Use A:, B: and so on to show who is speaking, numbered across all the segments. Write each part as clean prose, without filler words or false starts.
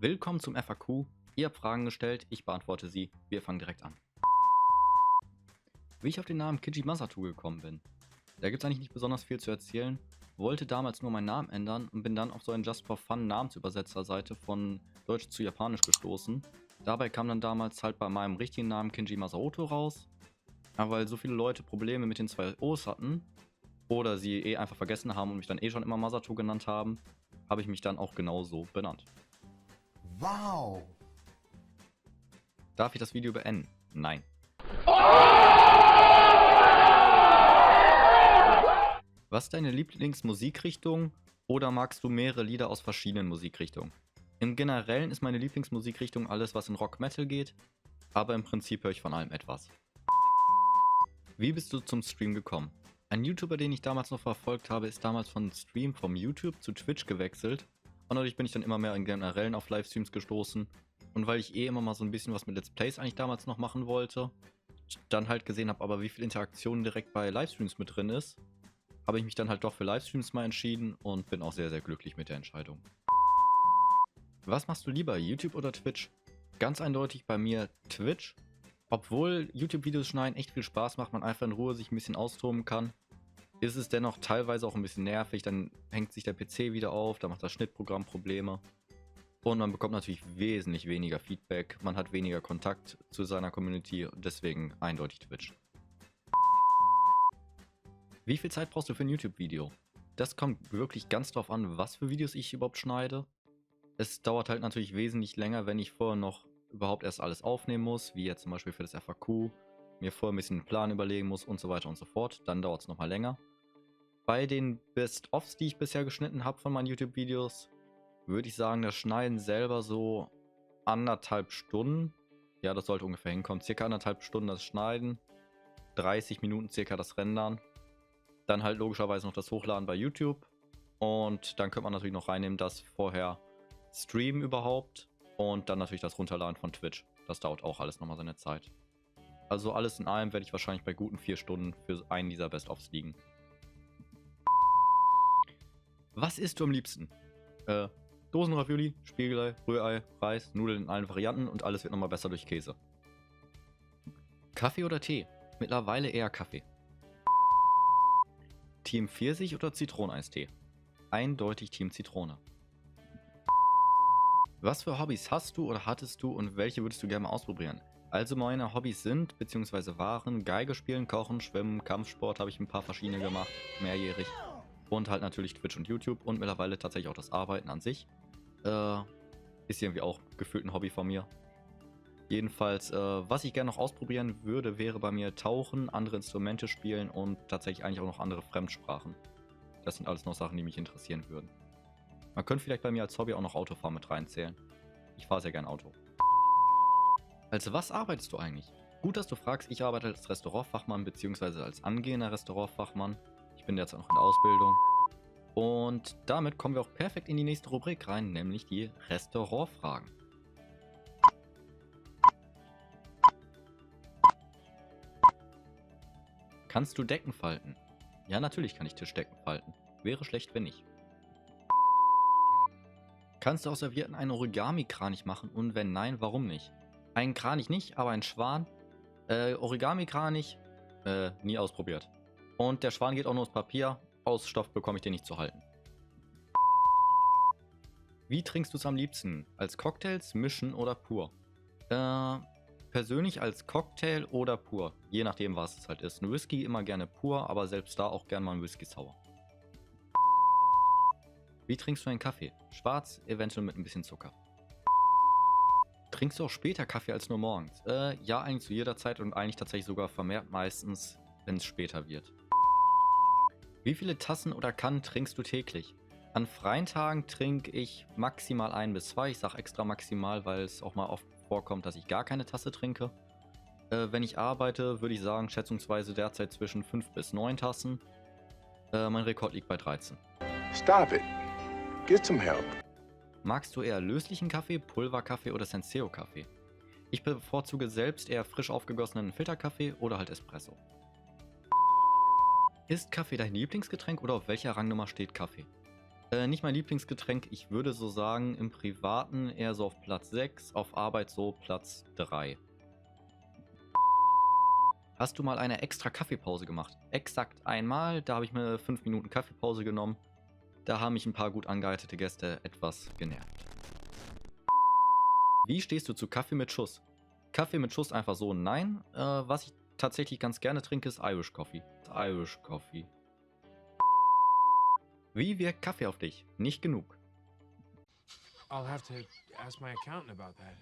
A: Willkommen zum FAQ. Ihr habt Fragen gestellt, ich beantworte sie. Wir fangen direkt an. Wie ich auf den Namen Kiji Masatu gekommen bin. Da gibt es eigentlich nicht besonders viel zu erzählen. Wollte damals nur meinen Namen ändern und bin dann auf so eine Just for Fun Namensübersetzerseite von Deutsch zu Japanisch gestoßen. Dabei kam dann damals halt bei meinem richtigen Namen Kinji Masaoto raus. Aber weil so viele Leute Probleme mit den zwei O's hatten oder sie einfach vergessen haben und mich dann schon immer Masato genannt haben, habe ich mich dann auch genauso benannt.
B: Wow!
A: Darf ich das Video beenden? Nein. Was ist deine Lieblingsmusikrichtung oder magst du mehrere Lieder aus verschiedenen Musikrichtungen? Im Generellen ist meine Lieblingsmusikrichtung alles, was in Rock-Metal geht, aber im Prinzip höre ich von allem etwas. Wie bist du zum Stream gekommen? Ein YouTuber, den ich damals noch verfolgt habe, ist damals von Stream vom YouTube zu Twitch gewechselt und dadurch bin ich dann immer mehr in Generellen auf Livestreams gestoßen und weil ich immer mal so ein bisschen was mit Let's Plays eigentlich damals noch machen wollte, dann halt gesehen habe, aber wie viel Interaktion direkt bei Livestreams mit drin ist, habe ich mich dann halt doch für Livestreams mal entschieden und bin auch sehr, sehr glücklich mit der Entscheidung. Was machst du lieber, YouTube oder Twitch? Ganz eindeutig bei mir Twitch. Obwohl YouTube-Videos schneiden echt viel Spaß macht, man einfach in Ruhe sich ein bisschen austoben kann, ist es dennoch teilweise auch ein bisschen nervig, dann hängt sich der PC wieder auf, dann macht das Schnittprogramm Probleme und man bekommt natürlich wesentlich weniger Feedback, man hat weniger Kontakt zu seiner Community und deswegen eindeutig Twitch. Wie viel Zeit brauchst du für ein YouTube-Video? Das kommt wirklich ganz drauf an, was für Videos ich überhaupt schneide. Es dauert halt natürlich wesentlich länger, wenn ich vorher noch überhaupt erst alles aufnehmen muss, wie jetzt zum Beispiel für das FAQ, mir vorher ein bisschen einen Plan überlegen muss und so weiter und so fort. Dann dauert es nochmal länger. Bei den Best-ofs, die ich bisher geschnitten habe von meinen YouTube-Videos, würde ich sagen, das Schneiden selber so 1,5 Stunden. Ja, das sollte ungefähr hinkommen. Circa 1,5 Stunden das Schneiden, 30 Minuten circa das Rendern. Dann halt logischerweise noch das Hochladen bei YouTube. Und dann könnte man natürlich noch reinnehmen, das vorher Streamen überhaupt. Und dann natürlich das Runterladen von Twitch. Das dauert auch alles nochmal seine Zeit. Also alles in allem werde ich wahrscheinlich bei guten 4 Stunden für einen dieser Best-ofs liegen. Was isst du am liebsten? Dosenravioli, Spiegelei, Rührei, Reis, Nudeln in allen Varianten und alles wird nochmal besser durch Käse. Kaffee oder Tee? Mittlerweile eher Kaffee. Team Pfirsich oder Zitroneneistee? Eindeutig Team Zitrone. Was für Hobbys hast du oder hattest du und welche würdest du gerne mal ausprobieren? Also meine Hobbys sind bzw. waren Geige spielen, Kochen, Schwimmen, Kampfsport habe ich ein paar verschiedene gemacht, mehrjährig. Und halt natürlich Twitch und YouTube und mittlerweile tatsächlich auch das Arbeiten an sich. Ist irgendwie auch gefühlt ein Hobby von mir. Jedenfalls, was ich gerne noch ausprobieren würde, wäre bei mir Tauchen, andere Instrumente spielen und tatsächlich eigentlich auch noch andere Fremdsprachen. Das sind alles noch Sachen, die mich interessieren würden. Man könnte vielleicht bei mir als Hobby auch noch Autofahren mit reinzählen. Ich fahre sehr gern Auto. Als was arbeitest du eigentlich? Gut, dass du fragst, ich arbeite als Restaurantfachmann bzw. als angehender Restaurantfachmann. Ich bin derzeit noch in der Ausbildung. Und damit kommen wir auch perfekt in die nächste Rubrik rein, nämlich die Restaurantfragen. Kannst du Decken falten? Ja, natürlich kann ich Tischdecken falten. Wäre schlecht, wenn nicht. Kannst du aus Servietten einen Origami-Kranich machen und wenn nein, warum nicht? Einen Kranich nicht, aber einen Schwan. Origami-Kranich, nie ausprobiert. Und der Schwan geht auch nur aus Papier. Aus Stoff bekomme ich den nicht zu halten. Wie trinkst du es am liebsten? Als Cocktails, mischen oder pur? Persönlich als Cocktail oder pur. Je nachdem, was es halt ist. Ein Whisky immer gerne pur, aber selbst da auch gerne mal ein Whisky sauer. Wie trinkst du einen Kaffee? Schwarz, eventuell mit ein bisschen Zucker. Trinkst du auch später Kaffee als nur morgens? Ja, eigentlich zu jeder Zeit und eigentlich tatsächlich sogar vermehrt meistens, wenn es später wird. Wie viele Tassen oder Kannen trinkst du täglich? An freien Tagen trinke ich maximal 1 bis 2. Ich sage extra maximal, weil es auch mal oft vorkommt, dass ich gar keine Tasse trinke. Wenn ich arbeite, würde ich sagen, schätzungsweise derzeit zwischen 5 bis 9 Tassen. Mein Rekord liegt bei 13.
B: Stop it. Get some help.
A: Magst du eher löslichen Kaffee, Pulverkaffee oder Senseo-Kaffee? Ich bevorzuge selbst eher frisch aufgegossenen Filterkaffee oder halt Espresso. Ist Kaffee dein Lieblingsgetränk oder auf welcher Rangnummer steht Kaffee? Nicht mein Lieblingsgetränk, ich würde so sagen, im Privaten eher so auf Platz 6, auf Arbeit so Platz 3. Hast du mal eine extra Kaffeepause gemacht? Exakt einmal, da habe ich mir 5 Minuten Kaffeepause genommen. Da haben mich ein paar gut angeheiterte Gäste etwas genervt. Wie stehst du zu Kaffee mit Schuss? Kaffee mit Schuss einfach so, nein. Was ich tatsächlich ganz gerne trinke, ist Irish Coffee. Irish Coffee. Wie wirkt Kaffee auf dich? Nicht genug.
C: I'll have to ask my accountant about that.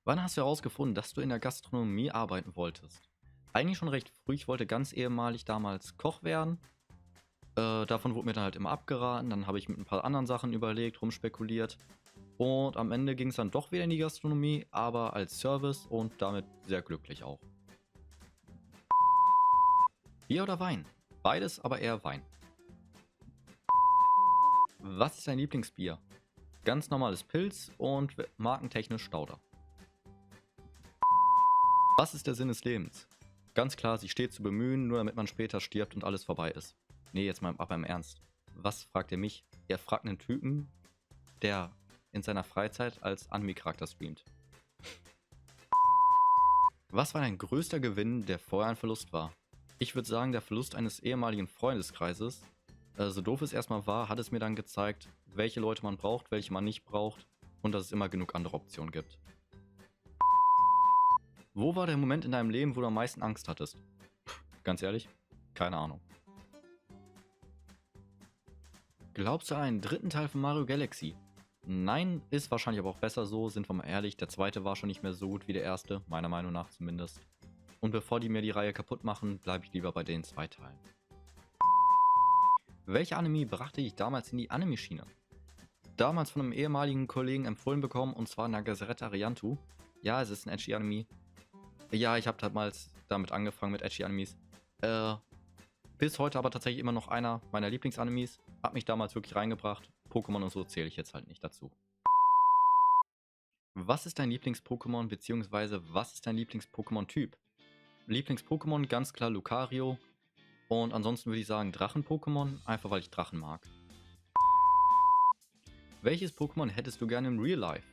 A: Wann hast du herausgefunden, dass du in der Gastronomie arbeiten wolltest? Eigentlich schon recht früh. Ich wollte ganz ehemalig damals Koch werden. Davon wurde mir dann halt immer abgeraten. Dann habe ich mit ein paar anderen Sachen überlegt, rumspekuliert. Und am Ende ging es dann doch wieder in die Gastronomie, aber als Service und damit sehr glücklich auch. Bier oder Wein? Beides, aber eher Wein. Was ist dein Lieblingsbier? Ganz normales Pilz und markentechnisch Stauder. Was ist der Sinn des Lebens? Ganz klar, sich stets zu bemühen, nur damit man später stirbt und alles vorbei ist. Nee, jetzt mal aber im Ernst. Was fragt er mich? Er fragt einen Typen, der in seiner Freizeit als Anime-Charakter streamt. Was war dein größter Gewinn, der vorher ein Verlust war? Ich würde sagen, der Verlust eines ehemaligen Freundeskreises. So doof es erstmal war, hat es mir dann gezeigt, welche Leute man braucht, welche man nicht braucht und dass es immer genug andere Optionen gibt. Wo war der Moment in deinem Leben, wo du am meisten Angst hattest? Ganz ehrlich, keine Ahnung. Glaubst du an einen dritten Teil von Mario Galaxy? Nein, ist wahrscheinlich aber auch besser so, sind wir mal ehrlich. Der zweite war schon nicht mehr so gut wie der erste, meiner Meinung nach zumindest. Und bevor die mir die Reihe kaputt machen, bleibe ich lieber bei den 2 Teilen. Welcher Anime brachte dich damals in die Anime-Schiene? Damals von einem ehemaligen Kollegen empfohlen bekommen, und zwar Nagaseretta Ariantu. Ja, es ist ein edgy Anime. Ja, ich habe damals damit angefangen mit edgy Animes. Bis heute aber tatsächlich immer noch einer meiner Lieblingsanimes. Hat mich damals wirklich reingebracht. Pokémon und so zähle ich jetzt halt nicht dazu. Was ist dein Lieblings-Pokémon, beziehungsweise was ist dein Lieblings-Pokémon-Typ? Lieblings-Pokémon ganz klar Lucario. Und ansonsten würde ich sagen Drachen-Pokémon, einfach weil ich Drachen mag. Welches Pokémon hättest du gerne im Real Life?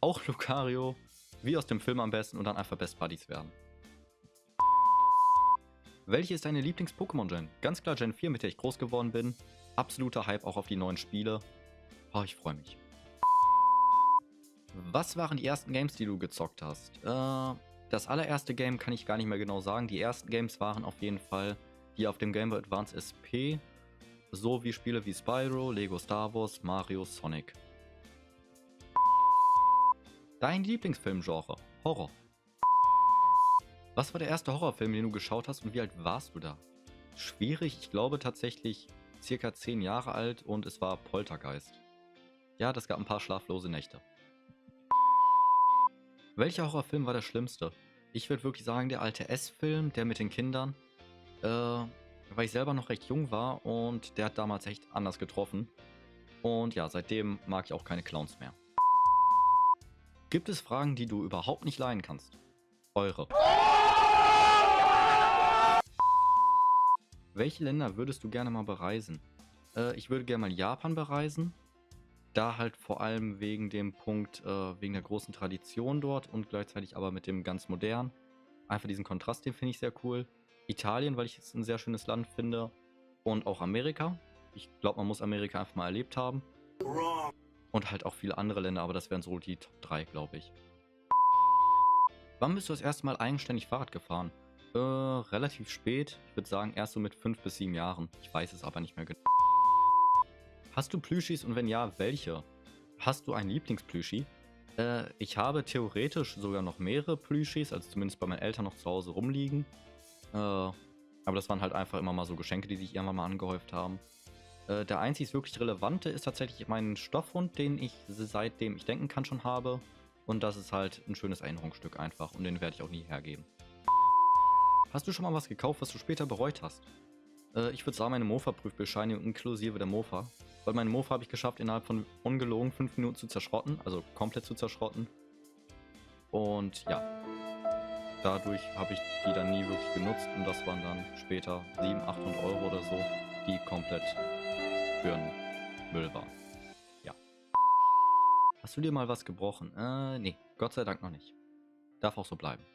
A: Auch Lucario, wie aus dem Film am besten, und dann einfach Best Buddies werden. Welche ist deine Lieblings-Pokémon-Gen? Ganz klar Gen 4, mit der ich groß geworden bin. Absoluter Hype auch auf die neuen Spiele. Oh, ich freue mich. Was waren die ersten Games, die du gezockt hast? Das allererste Game kann ich gar nicht mehr genau sagen. Die ersten Games waren auf jeden Fall die auf dem Game Boy Advance SP, sowie Spiele wie Spyro, Lego Star Wars, Mario, Sonic. Dein Lieblingsfilmgenre? Horror. Was war der erste Horrorfilm, den du geschaut hast, und wie alt warst du da? Schwierig, ich glaube tatsächlich circa 10 Jahre alt, und es war Poltergeist. Ja, das gab ein paar schlaflose Nächte. Welcher Horrorfilm war der schlimmste? Ich würde wirklich sagen, der alte S-Film, der mit den Kindern. Weil ich selber noch recht jung war und der hat damals echt anders getroffen. Und ja, seitdem mag ich auch keine Clowns mehr. Gibt es Fragen, die du überhaupt nicht leiden kannst? Eure. Welche Länder würdest du gerne mal bereisen? Ich würde gerne mal Japan bereisen. Da halt vor allem wegen dem Punkt, wegen der großen Tradition dort und gleichzeitig aber mit dem ganz modernen. Einfach diesen Kontrast, den finde ich sehr cool. Italien, weil ich es ein sehr schönes Land finde. Und auch Amerika. Ich glaube, man muss Amerika einfach mal erlebt haben. Und halt auch viele andere Länder, aber das wären so die Top 3, glaube ich. Wann bist du das erste Mal eigenständig Fahrrad gefahren? Relativ spät. Ich würde sagen, erst so mit 5 bis 7 Jahren. Ich weiß es aber nicht mehr genau. Hast du Plüschis, und wenn ja, welche? Hast du einen Lieblingsplüschi? Ich habe theoretisch sogar noch mehrere Plüschis, also zumindest bei meinen Eltern noch zu Hause rumliegen. Aber das waren halt einfach immer mal so Geschenke, die sich irgendwann mal angehäuft haben. Der einzig wirklich relevante ist tatsächlich mein Stoffhund, den ich seitdem ich denken kann schon habe. Und das ist halt ein schönes Erinnerungsstück einfach, und den werde ich auch nie hergeben. Hast du schon mal was gekauft, was du später bereut hast? Ich würde sagen, meine Mofa-Prüfbescheinigung inklusive der Mofa. Weil meine Mofa habe ich geschafft, innerhalb von ungelogen 5 Minuten zu zerschrotten, also komplett zu zerschrotten. Und ja, dadurch habe ich die dann nie wirklich genutzt und das waren dann später 700, 800 Euro oder so, die komplett für den Müll waren. Ja. Hast du dir mal was gebrochen? Nee, Gott sei Dank noch nicht. Darf auch so bleiben.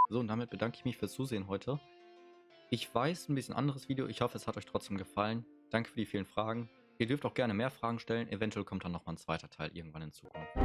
A: So, und damit bedanke ich mich fürs Zusehen heute. Ich weiß, ein bisschen anderes Video. Ich hoffe, es hat euch trotzdem gefallen. Danke für die vielen Fragen. Ihr dürft auch gerne mehr Fragen stellen. Eventuell kommt dann nochmal ein zweiter Teil irgendwann in Zukunft.